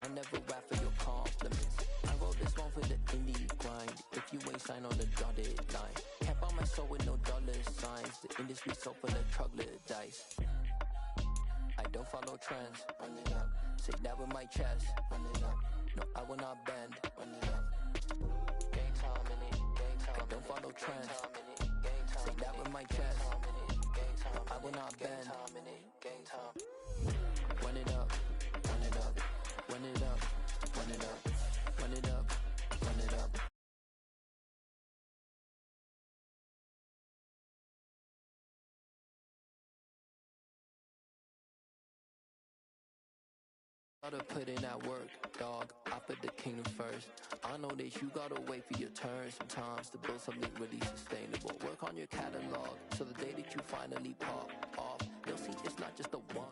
I never rap for your compliments. I wrote this one for the indie grind. If you ain't signed on the dotted line, can't buy my soul with no dollar signs. The industry so full of troglodytes. I don't follow trends. Run it up. Say that with my chest. Run it up. No, I will not bend. Run it up. Gang time in it. Gang time. I don't follow trends. Say that with my chest. No, I will not bend. Gang time. Run it up. Run it up. Run it up. Run it up. Run it up. Run it up. Gotta put in that work, dog. I put the kingdom first. I know that you gotta wait for your turn sometimes to build something really sustainable. Work on your catalog, so the day that you finally pop off, you'll see it's not just the one.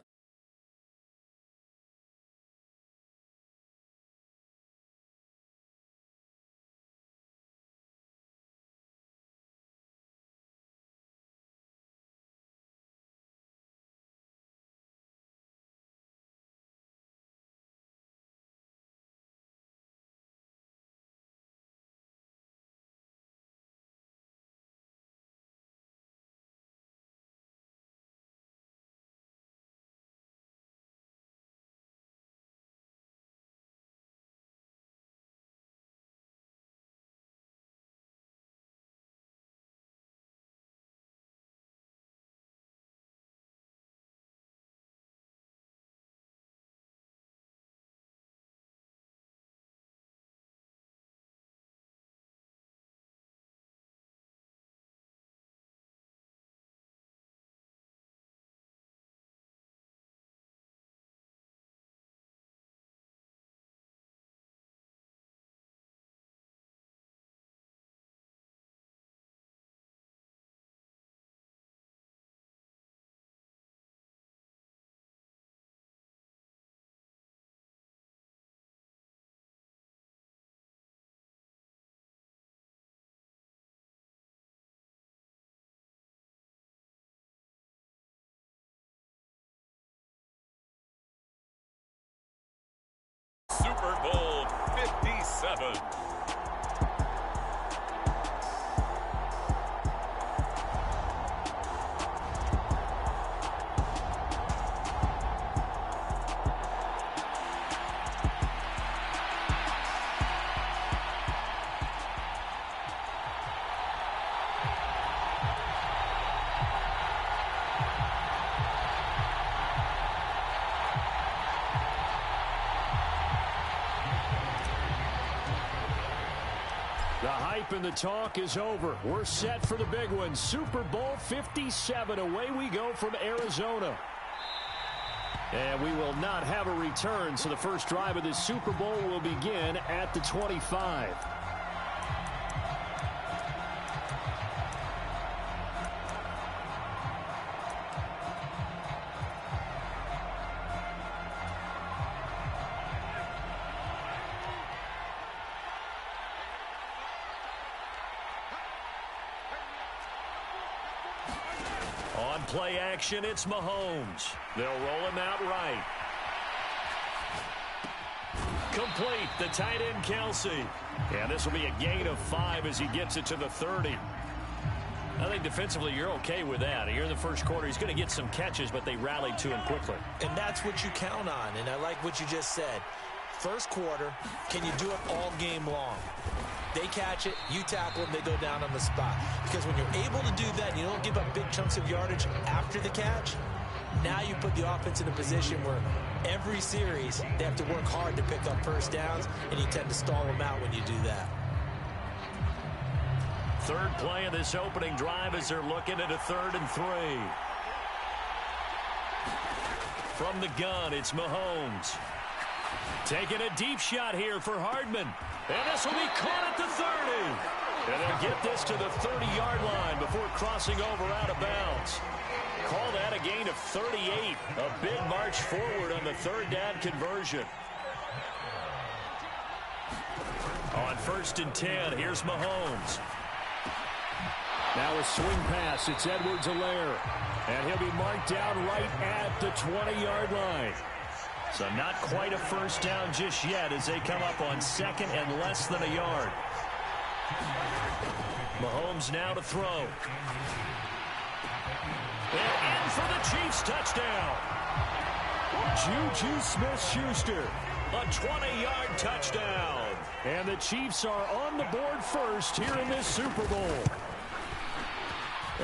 Super Bowl 57. The hype and the talk is over. We're set for the big one. Super Bowl 57. Away we go from Arizona. And we will not have a return, so the first drive of this Super Bowl will begin at the 25. On play action, it's Mahomes. They'll roll him out right. Complete, the tight end Kelsey. And this will be a gain of 5 as he gets it to the 30. I think defensively you're okay with that. Here in the first quarter, he's going to get some catches, but they rallied to him quickly. And that's what you count on, and I like what you just said. First quarter, can you do it all game long? They catch it, you tackle them, they go down on the spot. Because when you're able to do that, you don't give up big chunks of yardage after the catch, now you put the offense in a position where every series they have to work hard to pick up first downs, and you tend to stall them out when you do that. Third play of this opening drive as they're looking at a 3rd and 3. From the gun, it's Mahomes. Taking a deep shot here for Hardman. And this will be caught at the 30. And they'll get this to the 30-yard line before crossing over out of bounds. Call that a gain of 38. A big march forward on the 3rd down conversion. On 1st and 10, here's Mahomes. Now a swing pass. It's Edwards-Helaire. And he'll be marked down right at the 20-yard line. So not quite a first down just yet as they come up on second and less than a yard. Mahomes now to throw. And in for the Chiefs touchdown. Juju Smith-Schuster, a 20-yard touchdown. And the Chiefs are on the board first here in this Super Bowl.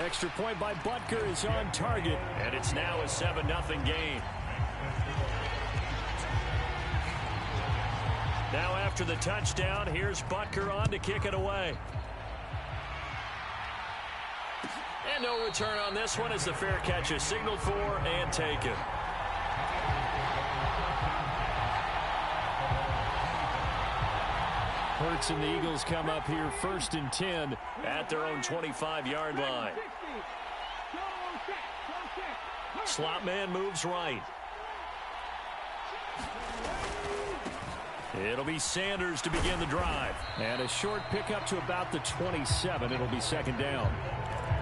Extra point by Butker is on target, and it's now a 7-0 game. Now after the touchdown, here's Butker on to kick it away. And no return on this one as the fair catch is signaled for and taken. Hurts and the Eagles come up here 1st and 10 at their own 25-yard line. Slot man moves right. It'll be Sanders to begin the drive. And a short pickup to about the 27. It'll be 2nd down.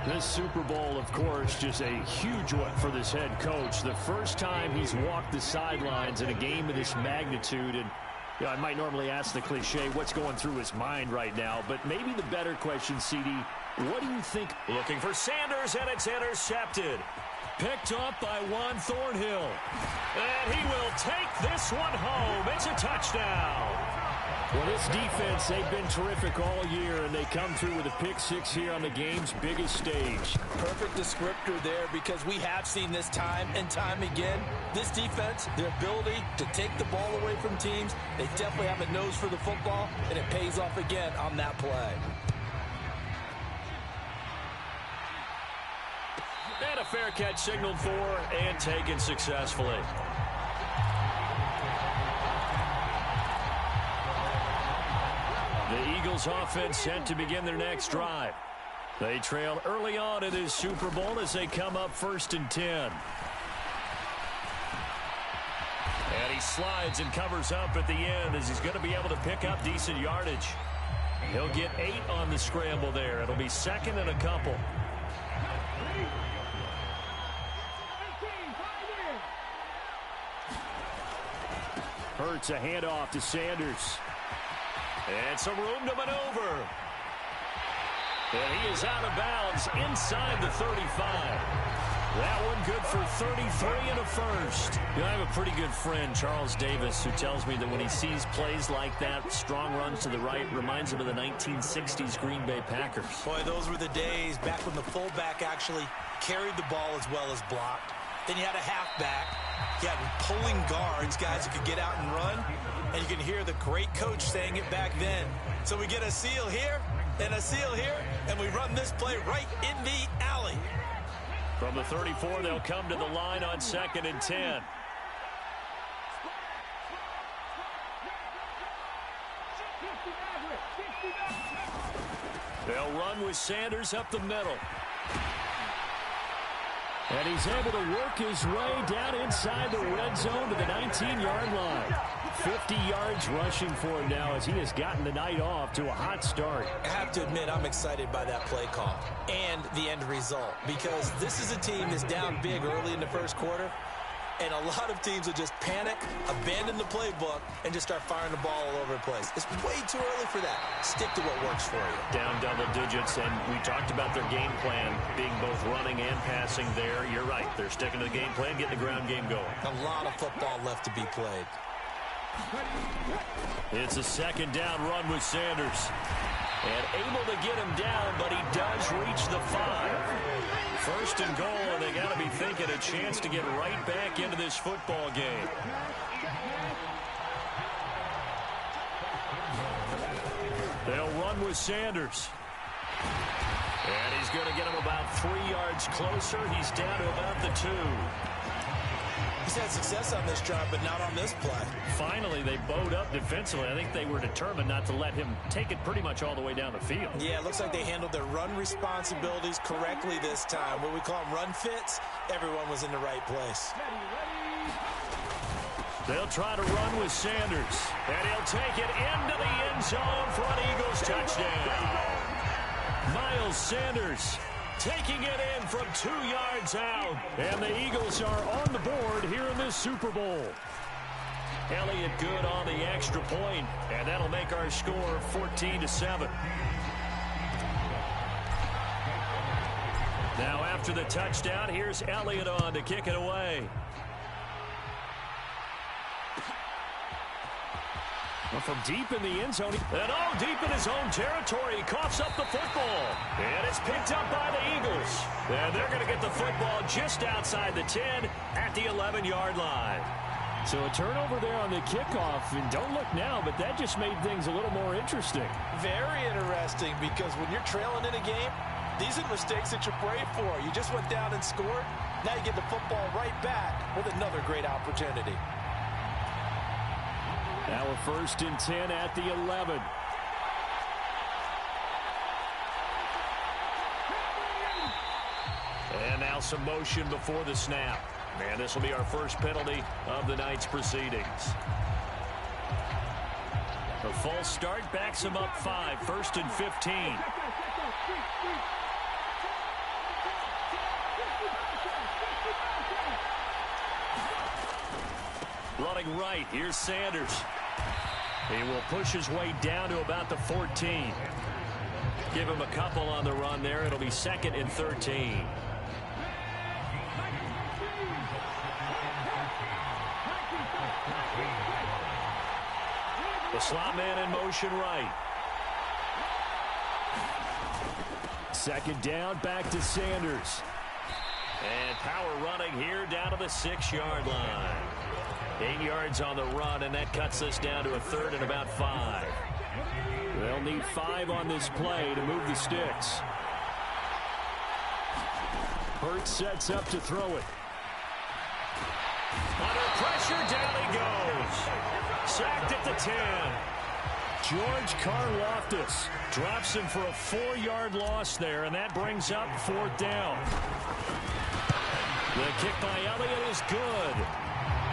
This Super Bowl, of course, just a huge one for this head coach. The first time he's walked the sidelines in a game of this magnitude. And you know, I might normally ask the cliche, what's going through his mind right now? But maybe the better question, CD, what do you think? Looking for Sanders, and it's intercepted. Picked up by Juan Thornhill. And he will take this one home. It's a touchdown. Well, this defense, they've been terrific all year, and they come through with a pick-6 here on the game's biggest stage. Perfect descriptor there, because we have seen this time and time again. This defense, their ability to take the ball away from teams, they definitely have a nose for the football, and it pays off again on that play. And a fair catch signaled for and taken successfully. The Eagles offense set to begin their next drive. They trail early on in this Super Bowl as they come up 1st and 10. And he slides and covers up at the end as he's going to be able to pick up decent yardage. He'll get 8 on the scramble there. It'll be 2nd and a couple. Hurts a handoff to Sanders. And some room to maneuver. And he is out of bounds inside the 35. That one good for 33 and a first. You know, I have a pretty good friend, Charles Davis, who tells me that when he sees plays like that, strong runs to the right, reminds him of the 1960s Green Bay Packers. Boy, those were the days back when the fullback actually carried the ball as well as blocked. Then you had a halfback. You had pulling guards, guys who could get out and run. And you can hear the great coach saying it back then. So we get a seal here and a seal here, and we run this play right in the alley. From the 34, they'll come to the line on 2nd and 10. They'll run with Sanders up the middle. And he's able to work his way down inside the red zone to the 19-yard line. 50 yards rushing for him now as he has gotten the night off to a hot start. I have to admit, I'm excited by that play call and the end result, because this is a team that's down big early in the first quarter, and a lot of teams will just panic, abandon the playbook, and just start firing the ball all over the place. It's way too early for that. Stick to what works for you. Down double digits, and we talked about their game plan being both running and passing there. You're right. They're sticking to the game plan, getting the ground game going. A lot of football left to be played. It's a 2nd down run with Sanders. And able to get him down, but he does reach the 5. 1st and goal, and they got to be thinking a chance to get right back into this football game. They'll run with Sanders. And he's going to get him about 3 yards closer. He's down to about the 2. He's had success on this drive, but not on this play. Finally, they bowed up defensively. I think they were determined not to let him take it pretty much all the way down the field. Yeah, it looks like they handled their run responsibilities correctly this time. What we call them run fits, everyone was in the right place. They'll try to run with Sanders, and he'll take it into the end zone for an Eagles touchdown. Miles Sanders taking it in from 2 yards out. And the Eagles are on the board here in this Super Bowl. Elliott good on the extra point, and that'll make our score 14-7. Now after the touchdown, here's Elliott on to kick it away. Well, from deep in the end zone, and deep in his own territory, he coughs up the football. And it's picked up by the Eagles. And they're going to get the football just outside the 10 at the 11-yard line. So a turnover there on the kickoff, and don't look now, but that just made things a little more interesting. Very interesting, because when you're trailing in a game, these are the mistakes that you pray for. You just went down and scored. Now you get the football right back with another great opportunity. Now a 1st and 10 at the 11. And now some motion before the snap. And this will be our first penalty of the night's proceedings. A false start backs him up 5, 1st and 15. Running right, here's Sanders. He will push his way down to about the 14. Give him a couple on the run there. It'll be 2nd and 13. The slot man in motion right. 2nd down, back to Sanders. And power running here down to the 6-yard line. 8 yards on the run, and that cuts us down to a 3rd and about 5. They'll need 5 on this play to move the sticks. Hurts sets up to throw it. Under pressure, down he goes. Sacked at the 10. George Karlaftis drops him for a 4-yard loss there, and that brings up 4th down. The kick by Elliott is good.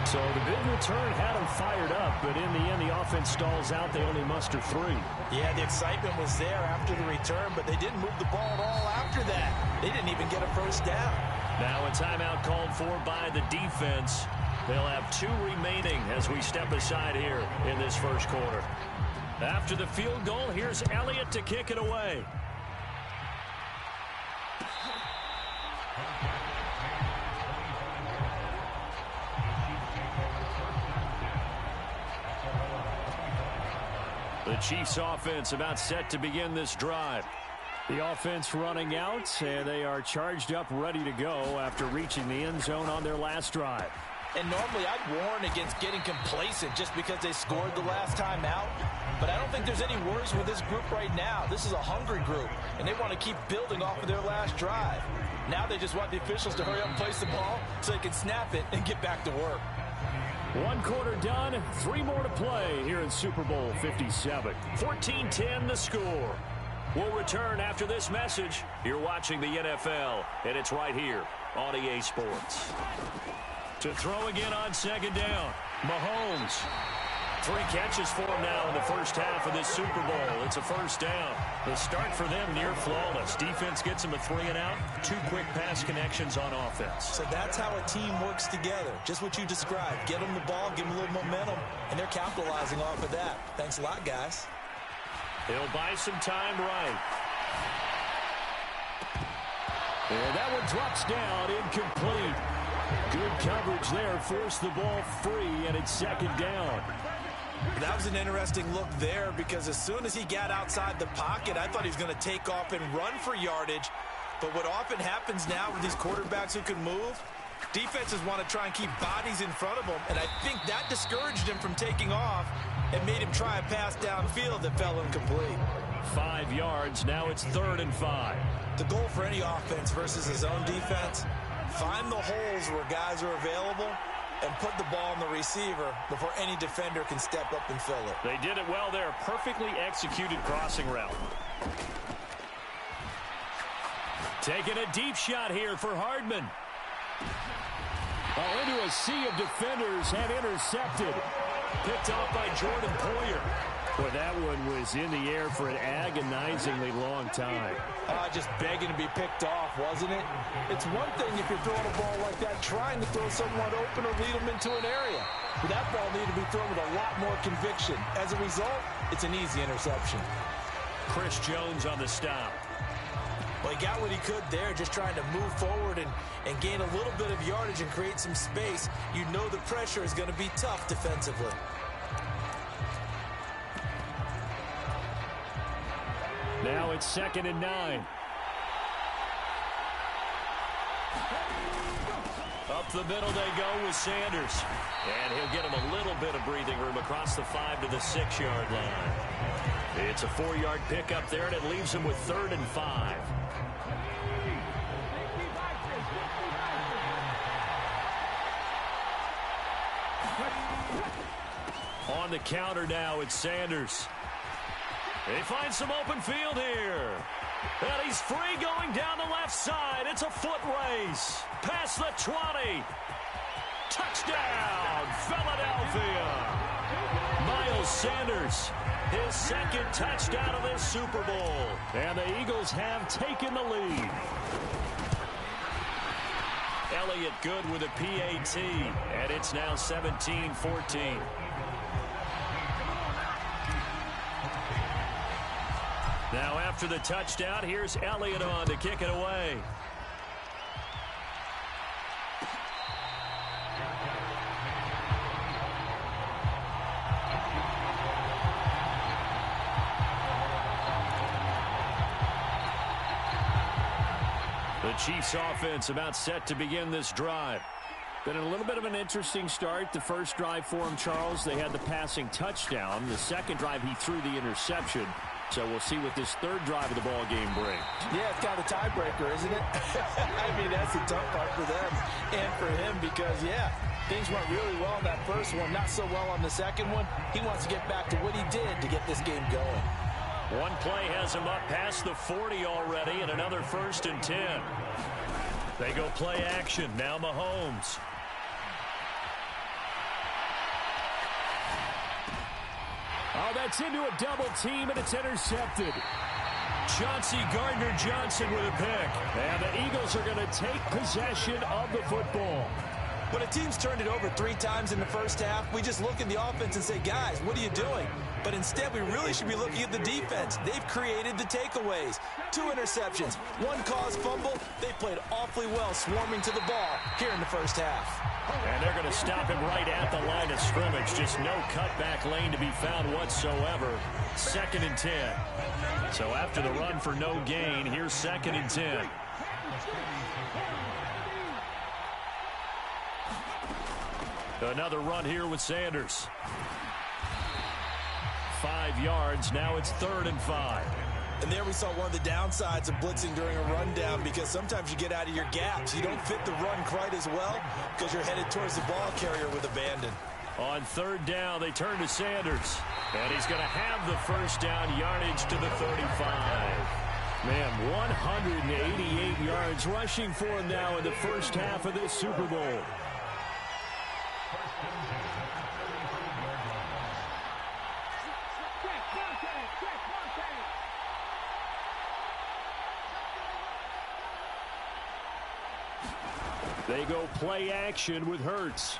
So the big return had them fired up, but in the end, the offense stalls out. They only muster 3. Yeah, the excitement was there after the return, but they didn't move the ball at all after that. They didn't even get a 1st down. Now a timeout called for by the defense. They'll have 2 remaining as we step aside here in this 1st quarter. After the field goal, here's Elliott to kick it away. The Chiefs offense about set to begin this drive. The offense running out, and they are charged up, ready to go after reaching the end zone on their last drive. And normally I'd warn against getting complacent just because they scored the last time out. But I don't think there's any worries with this group right now. This is a hungry group, and they want to keep building off of their last drive. Now they just want the officials to hurry up and place the ball so they can snap it and get back to work. 1 quarter done, 3 more to play here in Super Bowl 57. 14-10 the score. We'll return after this message. You're watching the NFL, and it's right here on EA Sports. To throw again on 2nd down, Mahomes. 3 catches for him now in the first half of this Super Bowl. It's a 1st down. The start for them near flawless. Defense gets them a 3 and out. 2 quick pass connections on offense. So that's how a team works together. Just what you described. Get them the ball, give them a little momentum, and they're capitalizing off of that. Thanks a lot, guys. He'll buy some time right. And that one drops down, incomplete. Good coverage there, forced the ball free, and it's 2nd down. That was an interesting look there, because as soon as he got outside the pocket, I thought he was going to take off and run for yardage. But what often happens now with these quarterbacks who can move, defenses want to try and keep bodies in front of them, and I think that discouraged him from taking off and made him try a pass downfield that fell incomplete. 5 yards, now it's 3rd and 5. The goal for any offense versus his own defense, find the holes where guys are available and put the ball on the receiver before any defender can step up and fill it. They did it well there. Perfectly executed crossing route. Taking a deep shot here for Hardman. Into a sea of defenders and intercepted. Picked off by Jordan Poyer. Well, that one was in the air for an agonizingly long time. Just begging to be picked off, wasn't it? It's one thing if you're throwing a ball like that, trying to throw someone open or lead them into an area. But that ball needed to be thrown with a lot more conviction. As a result, it's an easy interception. Chris Jones on the stop. Well, he got what he could there, just trying to move forward and gain a little bit of yardage and create some space. You know the pressure is going to be tough defensively. Now it's 2nd and 9. Up the middle they go with Sanders. And he'll get him a little bit of breathing room across the 5 to the 6-yard line. It's a 4-yard pickup there, and it leaves him with 3rd and 5. On the counter now, it's Sanders. They find some open field here. And he's free going down the left side. It's a foot race. Past the 20. Touchdown, Philadelphia. Miles Sanders, his 2nd touchdown of this Super Bowl. And the Eagles have taken the lead. Elliott good with a PAT. And it's now 17-14. Now after the touchdown, here's Elliott on to kick it away. The Chiefs offense about set to begin this drive. Been a little bit of an interesting start. The first drive for him, Charles, they had the passing touchdown. The second drive, he threw the interception. So we'll see what this third drive of the ball game brings. Yeah, it's kind of a tiebreaker, isn't it? I mean, that's the tough part for them and for him because, yeah, things went really well in that first one, not so well on the second one. He wants to get back to what he did to get this game going. One play has him up past the 40 already, and another 1st and 10. They go play action. Now Mahomes. Oh, that's into a double team, and it's intercepted. Chauncey Gardner-Johnson with a pick. And the Eagles are going to take possession of the football. When a team's turned it over 3 times in the first half, we just look at the offense and say, guys, what are you doing? But instead, we really should be looking at the defense. They've created the takeaways. 2 interceptions, 1 caused fumble. They played awfully well swarming to the ball here in the first half. And they're going to stop him right at the line of scrimmage. Just no cutback lane to be found whatsoever. 2nd and 10. So after the run for no gain, here's 2nd and 10. Another run here with Sanders. 5 yards. Now it's 3rd and 5. And there we saw one of the downsides of blitzing during a rundown because sometimes you get out of your gaps. You don't fit the run quite as well because you're headed towards the ball carrier with abandon. On 3rd down, they turn to Sanders. And he's going to have the first down yardage to the 35. Man, 188 yards rushing for him now in the first half of this Super Bowl. They go play action with Hurts.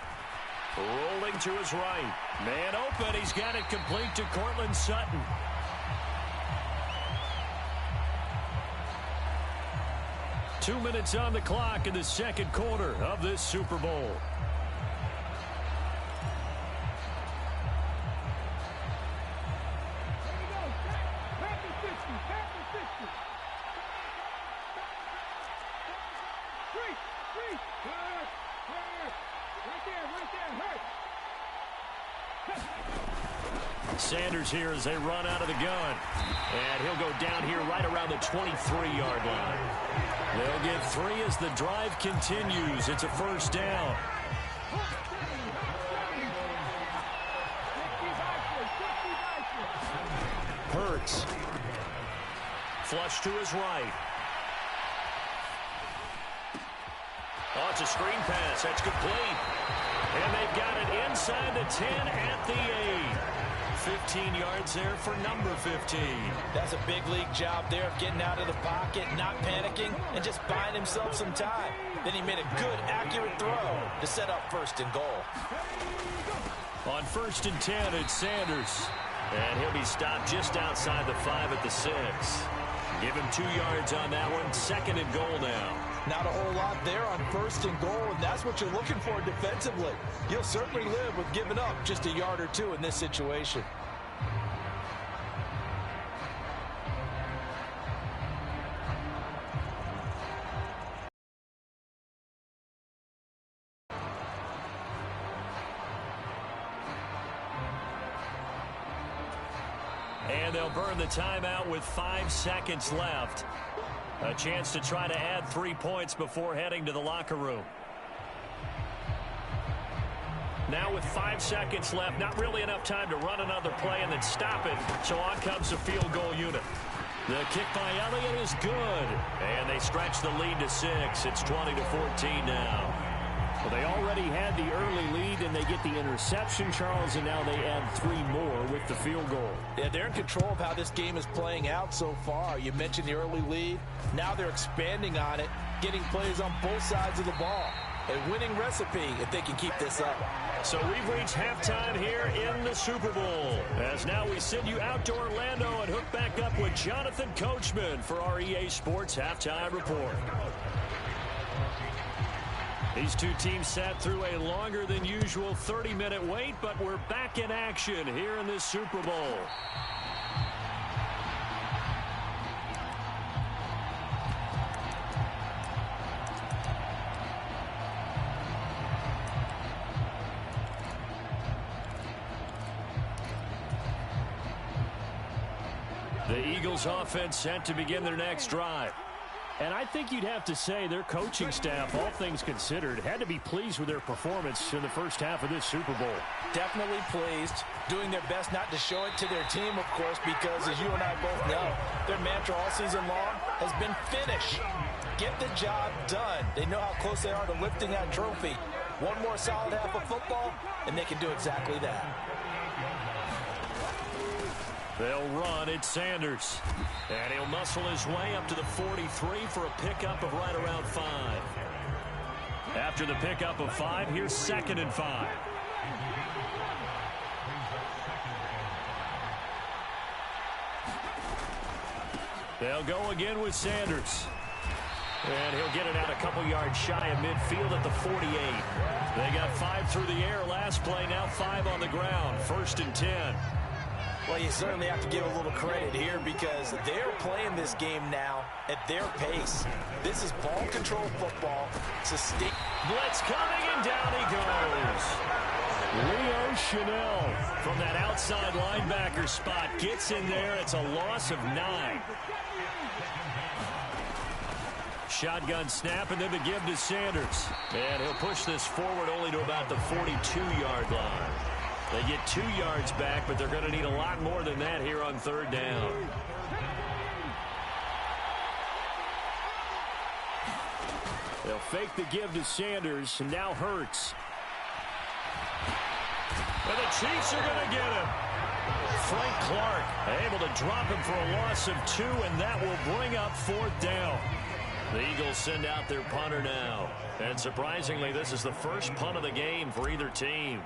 Rolling to his right. Man open. He's got it complete to Cortland Sutton. Two minutes on the clock in the second quarter of this Super Bowl. Sanders here as they run out of the gun. And he'll go down here right around the 23-yard line. They'll get 3 as the drive continues. It's a first down. Hurts. Flush to his right. Oh, it's a screen pass. That's complete. And they've got it inside the 10 at the 8. 15 yards there for number 15. That's a big league job there of getting out of the pocket, not panicking, and just buying himself some time. Then he made a good, accurate throw to set up 1st and goal. On 1st and 10, it's Sanders. And he'll be stopped just outside the 5 at the 6. Give him 2 yards on that one. 2nd and goal now. Not a whole lot there on 1st and goal, and that's what you're looking for defensively. You'll certainly live with giving up just a yard or 2 in this situation. And they'll burn the timeout with 5 seconds left. A chance to try to add 3 points before heading to the locker room. Now with 5 seconds left, not really enough time to run another play and then stop it. So on comes the field goal unit. The kick by Elliott is good. And they stretch the lead to 6. It's 20-14 now. Well, they already had the early lead, and they get the interception, Charles, and now they add 3 more with the field goal. Yeah, they're in control of how this game is playing out so far. You mentioned the early lead. Now they're expanding on it, getting plays on both sides of the ball. A winning recipe if they can keep this up. So we've reached halftime here in the Super Bowl. As now we send you out to Orlando and hook back up with Jonathan Coachman for our EA Sports Halftime Report. These two teams sat through a longer than usual 30-minute wait, but we're back in action here in this Super Bowl. The Eagles offense set to begin their next drive. And I think you'd have to say their coaching staff, all things considered, had to be pleased with their performance in the first half of this Super Bowl. Definitely pleased, doing their best not to show it to their team, of course, because as you and I both know, their mantra all season long has been finish. Get the job done. They know how close they are to lifting that trophy. One more solid half of football, and they can do exactly that. They'll run. It's Sanders. And he'll muscle his way up to the 43 for a pickup of right around 5. After the pickup of 5, here's 2nd and 5. They'll go again with Sanders. And he'll get it out a couple yards shy of midfield at the 48. They got 5 through the air last play, now 5 on the ground. 1st and 10. Well, you certainly have to give a little credit here because they're playing this game now at their pace. This is ball control football. Sustain. Blitz coming, and down he goes. Leo Chanel From that outside linebacker spot, gets in there. It's a loss of 9. Shotgun snap, and then the give to Sanders. And he'll push this forward only to about the 42-yard line. They get 2 yards back, but they're going to need a lot more than that here on 3rd down. They'll fake the give to Sanders, and now Hurts. And the Chiefs are going to get him. Frank Clark able to drop him for a loss of 2, and that will bring up 4th down. The Eagles send out their punter now. And surprisingly, this is the first punt of the game for either team.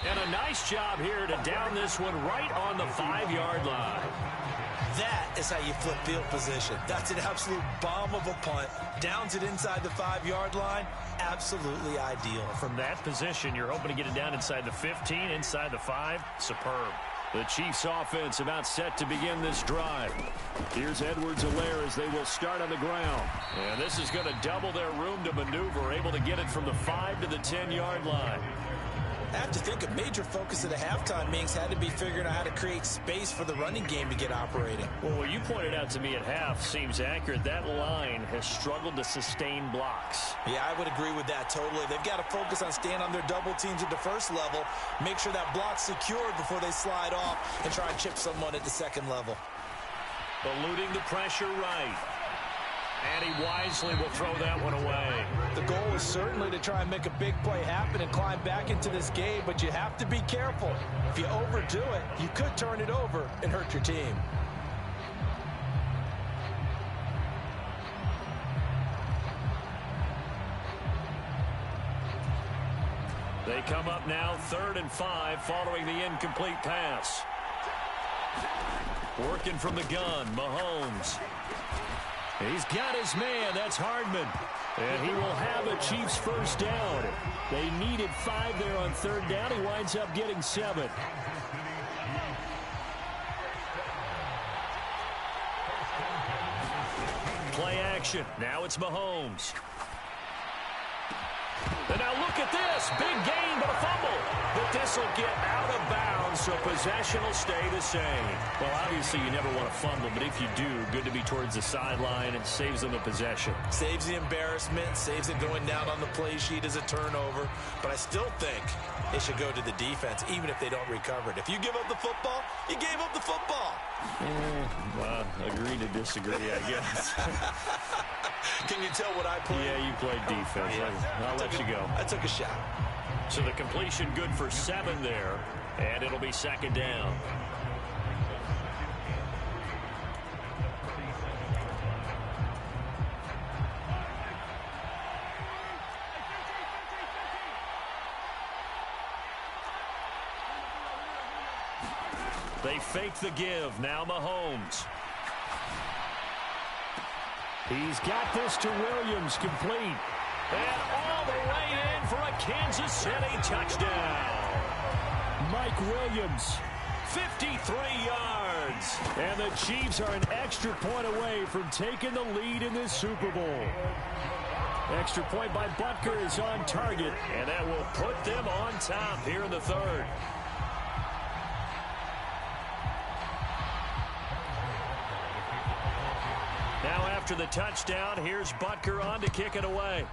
And a nice job here to down this one right on the 5-yard line. That is how you flip field position. That's an absolute bomb of a punt. Downs it inside the 5-yard line. Absolutely ideal. From that position, you're hoping to get it down inside the 15, inside the 5. Superb. The Chiefs offense about set to begin this drive. Here's Edwards-Helaire as they will start on the ground. And this is going to double their room to maneuver, able to get it from the 5 to the 10-yard line. I have to think a major focus of the halftime meetings had to be figuring out how to create space for the running game to get operating. Well, what you pointed out to me at half seems accurate. That line has struggled to sustain blocks. Yeah, I would agree with that totally. They've got to focus on staying on their double teams at the first level, make sure that block's secured before they slide off and try and chip someone at the second level. Eluding the pressure right. And he wisely will throw that one away. The goal is certainly to try and make a big play happen and climb back into this game, but you have to be careful. If you overdo it, you could turn it over and hurt your team. They come up now 3rd and 5 following the incomplete pass. Working from the gun, Mahomes. He's got his man. That's Hardman. And he will have a Chiefs first down. They needed 5 there on 3rd down. He winds up getting 7. Play action. Now it's Mahomes. And now look at this. Big gain, but a fumble. But this will get out of bounds, so possession will stay the same. Well, obviously you never want to fumble, but if you do, good to be towards the sideline. It saves them a possession. Saves the embarrassment, saves it going down on the play sheet as a turnover. But I still think it should go to the defense, even if they don't recover it. If you give up the football, you gave up the football. Well, agree to disagree, I guess. Can you tell what I played? Yeah, you played defense. Yeah. I'll let you go. I took a shot. So the completion good for 7 there, and it'll be 2nd down. They fake the give. Now Mahomes. He's got this to Williams, complete. And all the way in for a Kansas City touchdown. Mike Williams, 53 yards. And the Chiefs are an extra point away from taking the lead in this Super Bowl. Extra point by Butker is on target, and that will put them on top here in the 3rd. Now after the touchdown, here's Butker on to kick it away.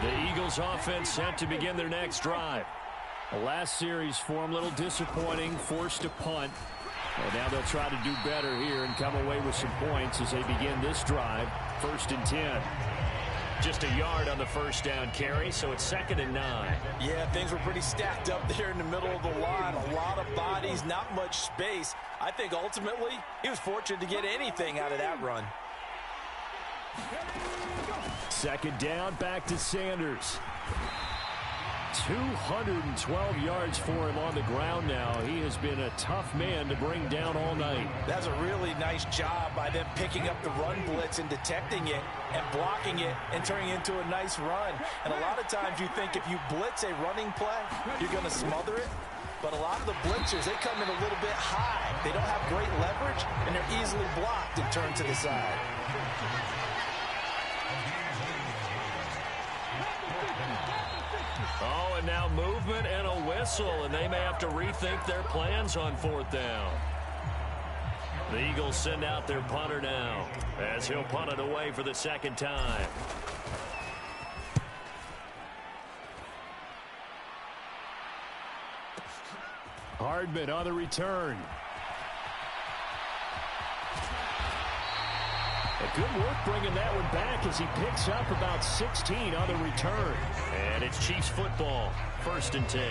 The Eagles offense set to begin their next drive. The last series for them, a little disappointing, forced a punt. And now they'll try to do better here and come away with some points as they begin this drive. 1st and 10. Just a yard on the first down carry, so it's 2nd and 9. Yeah, things were pretty stacked up there in the middle of the line. A lot of bodies, not much space. I think ultimately he was fortunate to get anything out of that run. 2nd down, back to Sanders. 212 yards for him on the ground now. He has been a tough man to bring down all night. That's a really nice job by them picking up the run blitz and detecting it and blocking it and turning it into a nice run. And a lot of times you think if you blitz a running play, you're going to smother it. But a lot of the blitzers, they come in a little bit high. They don't have great leverage, and they're easily blocked and turned to the side. Oh, and now movement and a whistle, and they may have to rethink their plans on 4th down. The Eagles send out their punter now as he'll punt it away for the 2nd time. Hardman on the return. Good work bringing that one back as he picks up about 16 on the return. And it's Chiefs football, 1st and 10.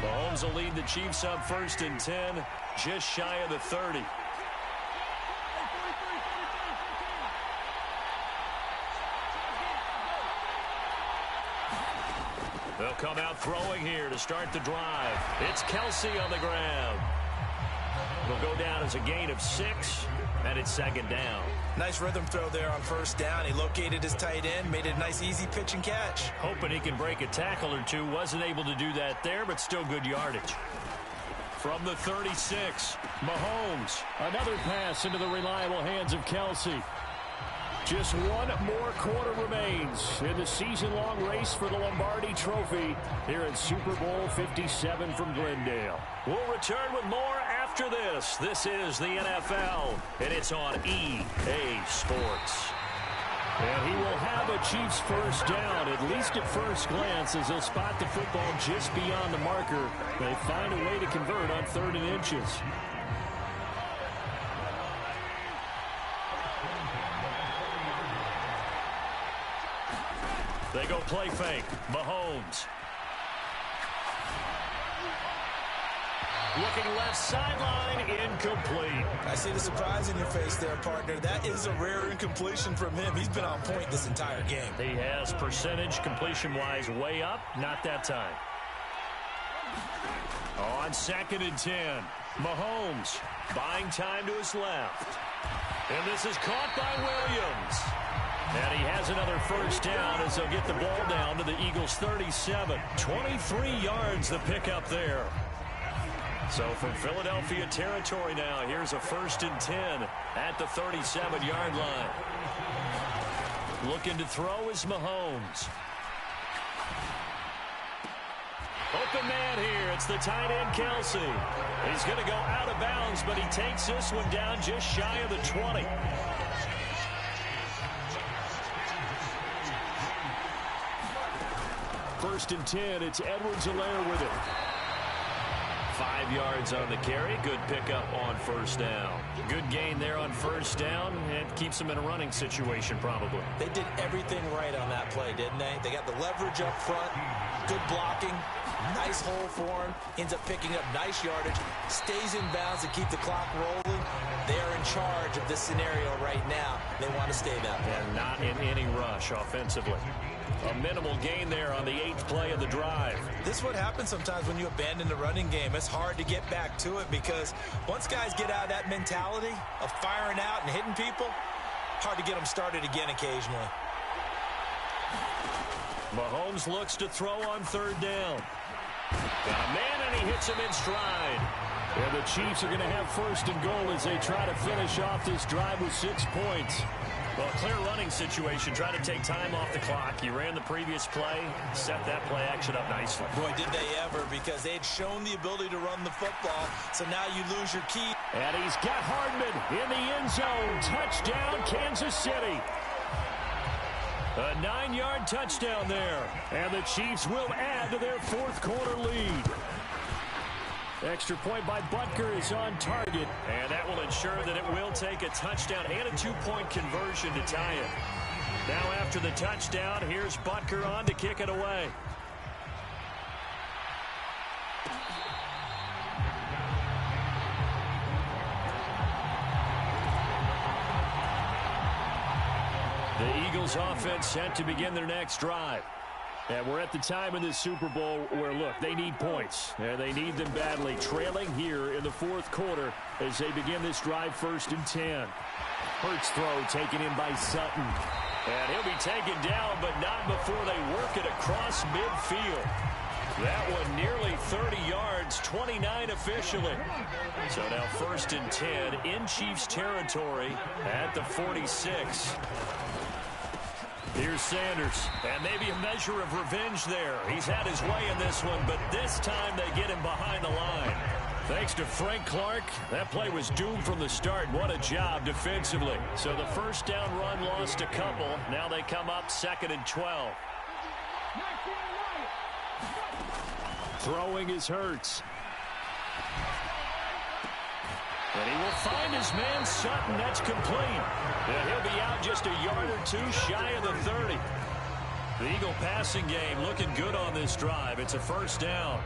Mahomes will lead the Chiefs up 1st and 10, just shy of the 30. They'll come out throwing here to start the drive. It's Kelsey on the ground. It'll go down as a gain of 6, and it's 2nd down. Nice rhythm throw there on 1st down. He located his tight end, made it a nice easy pitch and catch. Hoping he can break a tackle or two. Wasn't able to do that there, but still good yardage. From the 36, Mahomes. Another pass into the reliable hands of Kelsey. Just one more quarter remains in the season-long race for the Lombardi Trophy here at Super Bowl 57 from Glendale. We'll return with more after after this. This is the NFL, and it's on EA Sports. And he will have a Chiefs first down, at least at first glance, as he'll spot the football just beyond the marker. They find a way to convert on 3rd and inches. They go play fake. Mahomes. Looking left sideline, incomplete. I see the surprise in your face there, partner. That is a rare incompletion from him. He's been on point this entire game. He has percentage completion-wise way up. Not that time. On 2nd and 10, Mahomes buying time to his left. And this is caught by Williams. And he has another first down as they'll get the ball down to the Eagles' 37. 23 yards the pickup there. So from Philadelphia territory now, here's a 1st and 10 at the 37-yard line. Looking to throw is Mahomes. Open man here. It's the tight end, Kelsey. He's going to go out of bounds, but he takes this one down just shy of the 20. First and 10, it's Edwards-Helaire with it. 5 yards on the carry. Good pickup on first down. Good gain there on first down. It keeps them in a running situation probably. They did everything right on that play, didn't they? They got the leverage up front, good blocking, nice hole for him, ends up picking up nice yardage, stays in bounds to keep the clock rolling. They are in charge of this scenario right now. They want to stay that way. And not in any rush offensively. A minimal gain there on the 8th play of the drive. This is what happens sometimes when you abandon the running game. It's hard to get back to it because once guys get out of that mentality of firing out and hitting people, hard to get them started again occasionally. Mahomes looks to throw on 3rd down. Got a man, and he hits him in stride. And the Chiefs are going to have 1st and goal as they try to finish off this drive with 6 points. Well, clear running situation. Try to take time off the clock. You ran the previous play, set that play action up nicely. Boy, did they ever, because they had shown the ability to run the football. So now you lose your key. And he's got Hardman in the end zone. Touchdown, Kansas City. A 9-yard touchdown there. And the Chiefs will add to their 4th quarter lead. Extra point by Butker is on target. And that will ensure that it will take a touchdown and a 2-point conversion to tie it. Now after the touchdown, here's Butker on to kick it away. The Eagles offense set to begin their next drive. And we're at the time in this Super Bowl where, look, they need points. And they need them badly. Trailing here in the 4th quarter as they begin this drive 1st and 10. Hurts throw taken in by Sutton. And he'll be taken down, but not before they work it across midfield. That one nearly 30 yards, 29 officially. So now 1st and 10 in Chiefs territory at the 46. Here's Sanders, and maybe a measure of revenge there. He's had his way in this one, but this time they get him behind the line. Thanks to Frank Clark, that play was doomed from the start. What a job defensively. So the first down run lost a couple. Now they come up 2nd and 12. Throwing is Hurts. And he will find his man Sutton. That's complete. And he'll be out just a yard or 2 shy of the 30. The Eagle passing game looking good on this drive. It's a first down.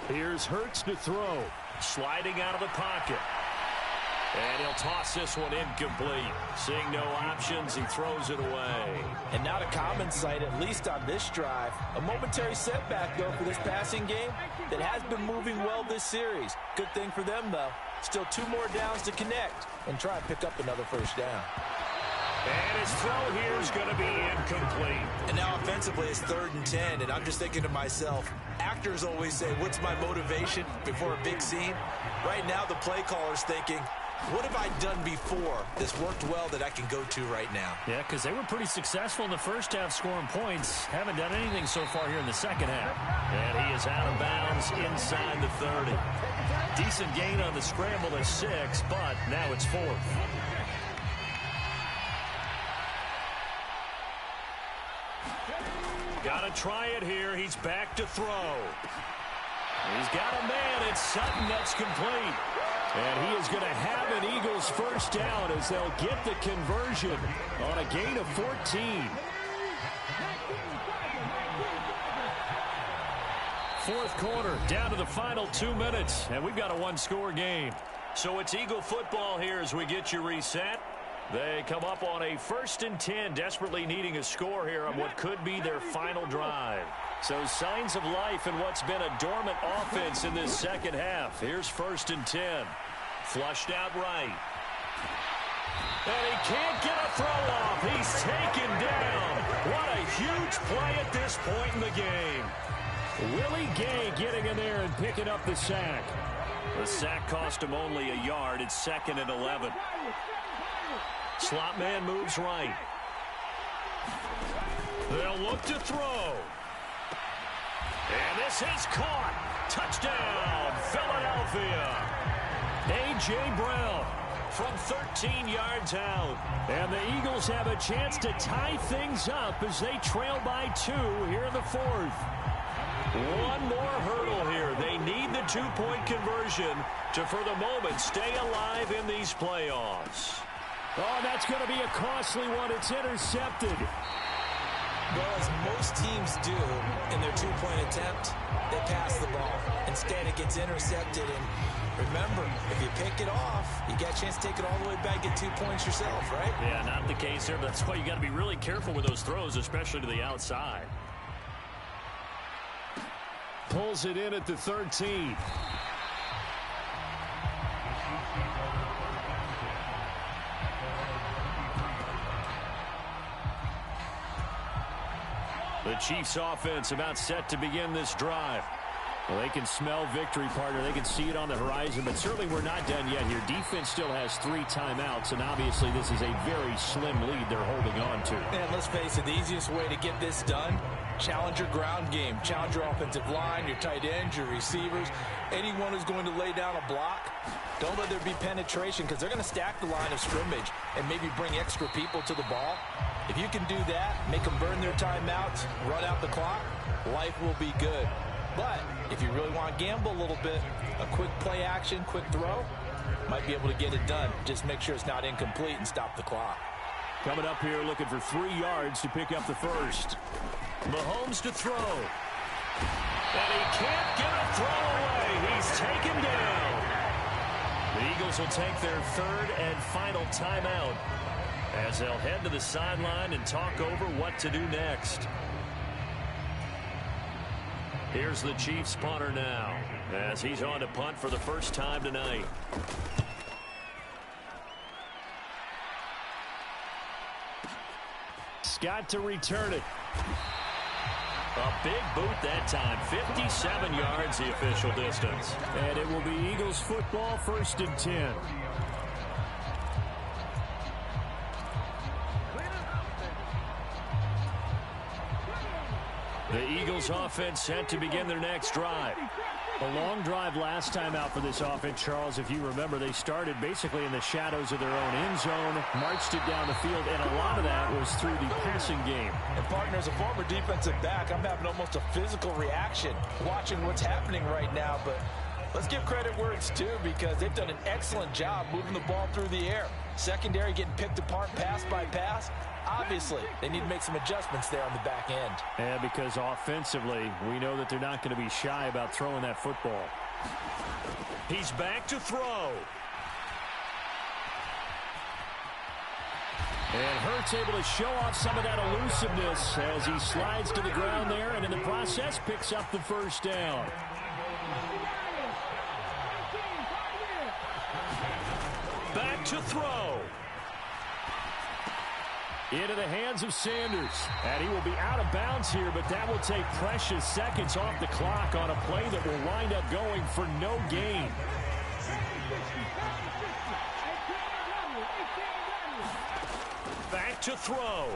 Here's Hurts to throw. Sliding out of the pocket. And he'll toss this one incomplete. Seeing no options, he throws it away. And not a common sight, at least on this drive. A momentary setback, though, for this passing game that has been moving well this series. Good thing for them, though. Still 2 more downs to connect and try and pick up another first down. And his throw here is going to be incomplete. And now offensively it's 3rd and 10, and I'm just thinking to myself, actors always say, what's my motivation before a big scene? Right now the play caller's thinking, What have I done before that's worked well that I can go to right now? Yeah, because they were pretty successful in the first half scoring points. Haven't done anything so far here in the second half. And he is out of bounds inside the 30. Decent gain on the scramble to 6, but now it's 4th. Got to try it here. He's back to throw. He's got a man. It's Sutton that's complete. And he is going to have an Eagles first down as they'll get the conversion on a gain of 14. Fourth quarter, down to the final 2 minutes, and we've got a one-score game. So it's Eagle football here as we get you reset. They come up on a 1st and 10, desperately needing a score here on what could be their final drive. So signs of life in what's been a dormant offense in this second half. Here's 1st and 10. Flushed out right. And he can't get a throw off. He's taken down. What a huge play at this point in the game. Willie Gay getting in there and picking up the sack. The sack cost him only a yard. It's 2nd and 11. Slot man moves right. They'll look to throw. And this is caught. Touchdown, Philadelphia. A.J. Brown from 13 yards out. And the Eagles have a chance to tie things up as they trail by 2 here in the 4th. One more hurdle here. They need the 2-point conversion to, for the moment, stay alive in these playoffs. Oh, that's going to be a costly one. It's intercepted. Well, as most teams do in their 2-point attempt, they pass the ball. Instead, it gets intercepted. And remember, if you pick it off, you got a chance to take it all the way back, get 2 points yourself, right? Yeah, not the case there. But that's why you got to be really careful with those throws, especially to the outside. Pulls it in at the 13. The Chiefs offense about set to begin this drive. Well, they can smell victory, partner. They can see it on the horizon, but certainly we're not done yet here. Defense still has 3 timeouts, and obviously this is a very slim lead they're holding on to. And let's face it, the easiest way to get this done, challenge your ground game. Challenge your offensive line, your tight ends, your receivers, anyone who's going to lay down a block. Don't let there be penetration because they're going to stack the line of scrimmage and maybe bring extra people to the ball. If you can do that, make them burn their timeouts, run out the clock, life will be good. But if you really want to gamble a little bit, a quick play action, quick throw, might be able to get it done. Just make sure it's not incomplete and stop the clock. Coming up here looking for 3 yards to pick up the first. Mahomes to throw. And he can't get a throw away. He's taken down. The Eagles will take their 3rd and final timeout as they'll head to the sideline and talk over what to do next. Here's the Chiefs punter now as he's on to punt for the first time tonight. Scott to return it. A big boot that time. 57 yards the official distance. And it will be Eagles football, 1st and 10. The Eagles offense set to begin their next drive. A long drive last time out for this offense, Charles. If you remember, they started basically in the shadows of their own end zone, marched it down the field, and a lot of that was through the passing game. And partner, as a former defensive back, I'm having almost a physical reaction watching what's happening right now. But let's give credit where it's due because they've done an excellent job moving the ball through the air. Secondary getting picked apart pass by pass. Obviously, they need to make some adjustments there on the back end. And because offensively, we know that they're not going to be shy about throwing that football. He's back to throw. And Hurts able to show off some of that elusiveness as he slides to the ground there and in the process picks up the first down. Back to throw. Into the hands of Sanders. And he will be out of bounds here, but that will take precious seconds off the clock on a play that will wind up going for no gain. Back to throw.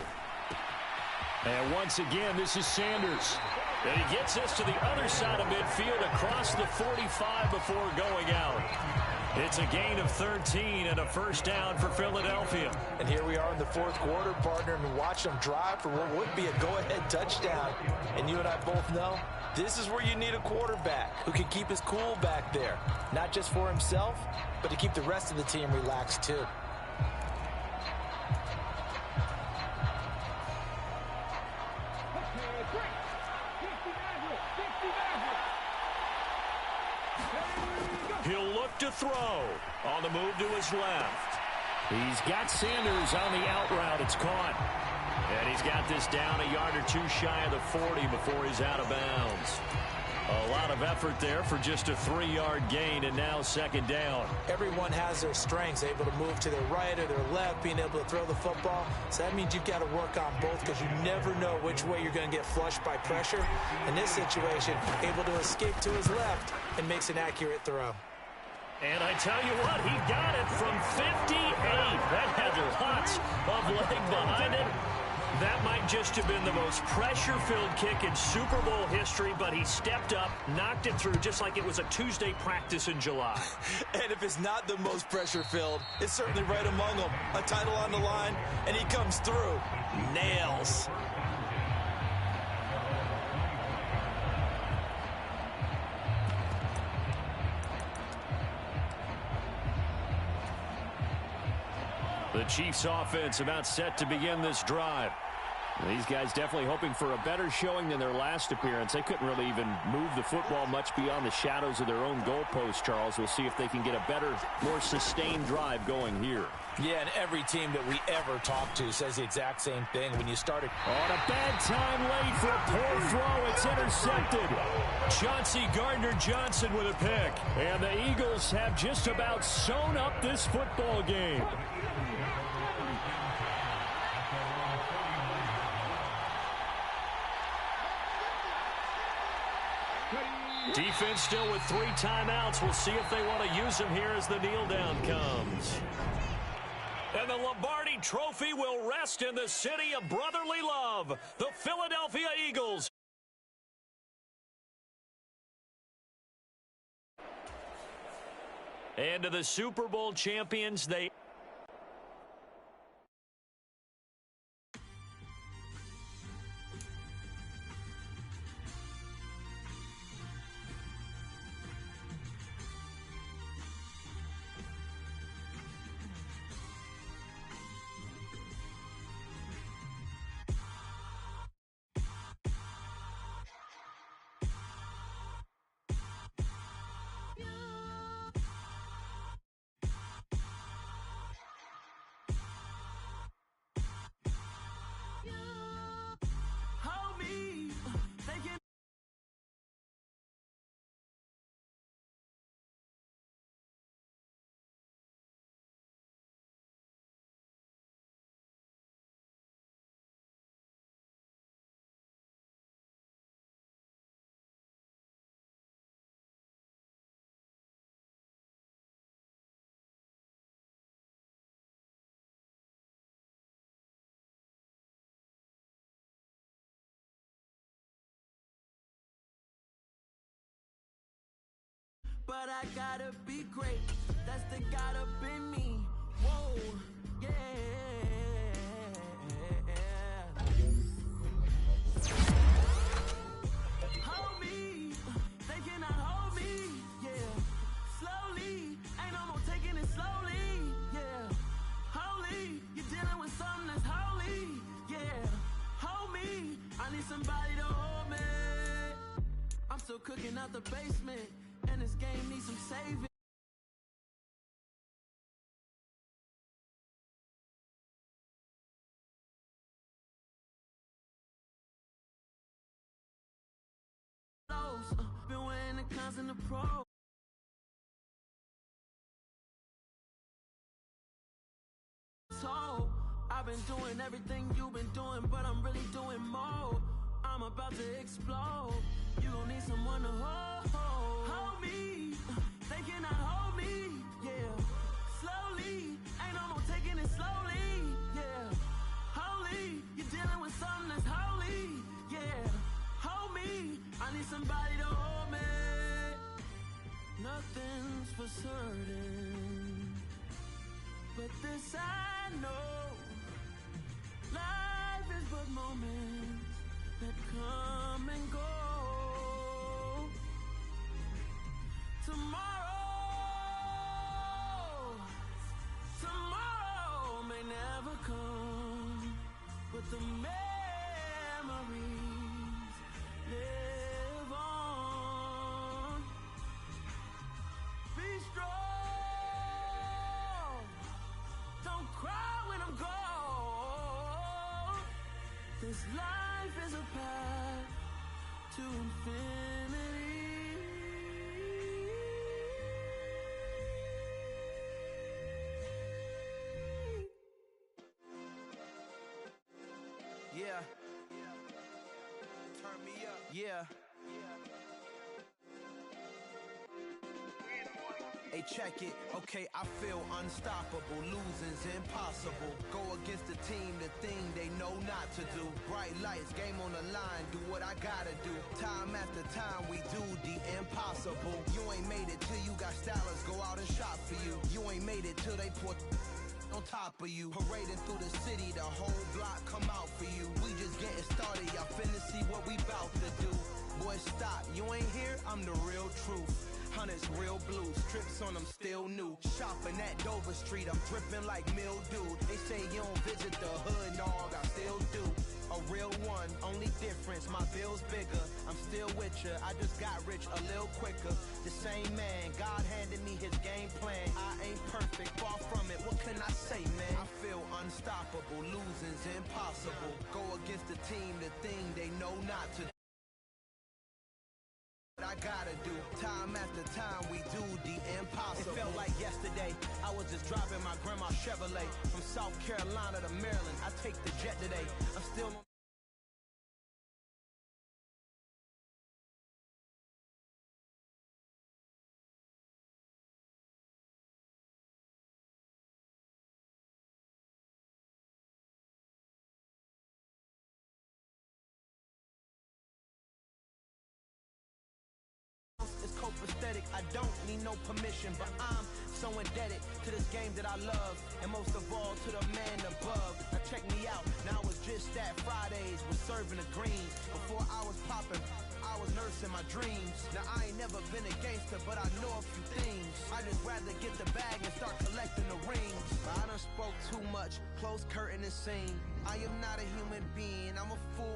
And once again, this is Sanders. And he gets this to the other side of midfield across the 45 before going out. It's a gain of 13 and a first down for Philadelphia. And here we are in the fourth quarter, partner, and watch them drive for what would be a go-ahead touchdown. And you and I both know this is where you need a quarterback who can keep his cool back there. Not just for himself, but to keep the rest of the team relaxed too. He'll look to throw. On the move to his left. He's got Sanders on the out route. It's caught. And he's got this down a yard or two shy of the 40 before he's out of bounds. A lot of effort there for just a 3-yard gain, and now second down. Everyone has their strengths, able to move to their right or their left, being able to throw the football. So that means you've got to work on both because you never know which way you're going to get flushed by pressure. In this situation, able to escape to his left and makes an accurate throw. And I tell you what, he got it from 58. That had lots of leg behind it. That might just have been the most pressure-filled kick in Super Bowl history, but he stepped up, knocked it through just like it was a Tuesday practice in July. And if it's not the most pressure-filled, it's certainly right among them. A title on the line, and he comes through. Nails. The Chiefs offense about set to begin this drive. These guys definitely hoping for a better showing than their last appearance. They couldn't really even move the football much beyond the shadows of their own goalpost, Charles. We'll see if they can get a better, more sustained drive going here. Yeah, and every team that we ever talk to says the exact same thing. When you started on a bad time late for a poor throw, it's intercepted. Chauncey Gardner-Johnson with a pick. And the Eagles have just about sewn up this football game. Defense still with 3 timeouts. We'll see if they want to use them here as the kneel down comes. And the Lombardi Trophy will rest in the city of brotherly love, the Philadelphia Eagles. And to the Super Bowl champions, they... But I gotta be great. That's the God up in me. Whoa, yeah. Hold me. They cannot hold me. Yeah. Slowly. Ain't no more taking it slowly. Yeah. Holy. You're dealing with something that's holy. Yeah. Hold me. I need somebody to hold me. I'm still cooking out the basement. And this game needs some saving. Been weighing the cons and the pros. So I've been doing everything you've been doing, but I'm really doing more. I'm about to explode. You gon' need someone to hold me. They cannot hold me. nothing's for certain, but this I know, life is but moments that come and go. Tomorrow may never come, but the memories live on. Be strong, don't cry when I'm gone. This life is a path to infinity. Yeah. Turn me up. Yeah. Hey, check it. Okay, I feel unstoppable. Losing's impossible. Go against the team, the thing they know not to do. Bright lights, game on the line, do what I gotta do. Time after time, we do the impossible. You ain't made it till you got stylers go out and shop for you. You ain't made it till they put on top of you. Parading through the city, the whole block come out for you. We just getting started, y'all finna see what we bout to do. Boy, stop, you ain't here, I'm the real truth. Hunters real blue, strips on them still new. Shopping at Dover Street, I'm dripping like mildew. They say you don't visit the hood, dog, I still do. A real one, only difference, my bill's bigger. I'm still with ya, I just got rich a little quicker. The same man, God handed me his game plan. I ain't perfect, far from it, what can I say, man? I feel unstoppable, losing's impossible. Go against the team, the thing they know not to do. I gotta do, time after time we do the impossible. It felt like yesterday, I was just driving my grandma's Chevrolet from South Carolina to Maryland. I take the jet today, I'm still on. It's copacetic, I don't need no permission, but I'm so indebted to this game that I love, and most of all to the man above. Now check me out, now it's just that Fridays was serving the greens. Before I was popping, I was nursing my dreams. Now I ain't never been a gangster, but I know a few things. I just rather get the bag and start collecting the rings. But I done spoke too much, close curtain and scene. I am not a human being, I'm a fool.